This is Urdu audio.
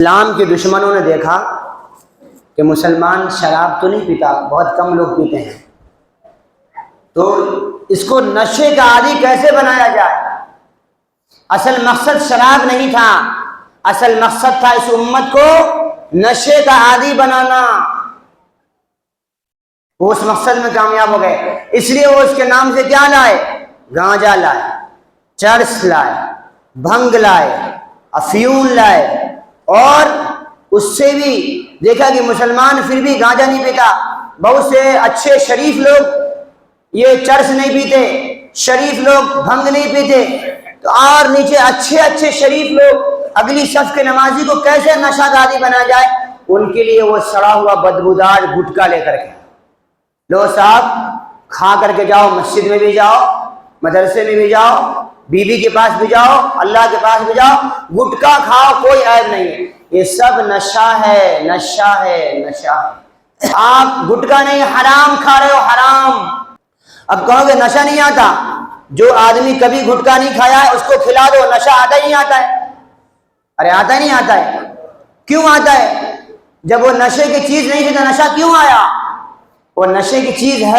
اسلام کے دشمنوں نے دیکھا کہ مسلمان شراب تو نہیں پیتا، بہت کم لوگ پیتے ہیں، تو اس کو نشے کا عادی کیسے بنایا جائے۔ اصل مقصد شراب نہیں تھا، اصل مقصد تھا اس امت کو نشے کا عادی بنانا۔ وہ اس مقصد میں کامیاب ہو گئے، اس لیے وہ اس کے نام سے کیا لائے؟ گانجا لائے، چرس لائے، بھنگ لائے، افیون لائے، اور اس سے بھی دیکھا کہ مسلمان پھر بھی گانجا نہیں پیتا۔ بہت سے اچھے شریف لوگ یہ چرس نہیں پیتے، شریف لوگ بھنگ نہیں پیتے، تو اور نیچے اچھے شریف لوگ اگلی صف کے نمازی کو کیسے نشہ کا عادی بنا جائے؟ ان کے لیے وہ سڑا ہوا بدبودار گٹکا لے کر کے، لو صاحب کھا کر کے جاؤ، مسجد میں بھی جاؤ، مدرسے میں بھی جاؤ، بیوی کے پاس بھی جاؤ، اللہ کے پاس بھی جاؤ، گٹکا کھاؤ، کوئی عیب نہیں ہے۔ یہ سب نشہ ہے، نشہ ہے، نشہ ہے۔ آپ گٹکا نہیں، حرام کھا رہے ہو، حرام۔ اب کہو گے نشہ نہیں آتا، جو آدمی کبھی گٹکا نہیں کھایا ہے اس کو کھلا دو، نشہ آتا ہی نہیں آتا ہے۔ ارے آتا ہی نہیں آتا ہے، کیوں آتا ہے؟ جب وہ نشے کی چیز نہیں تھی تو نشہ کیوں آیا؟ وہ نشے کی چیز ہے۔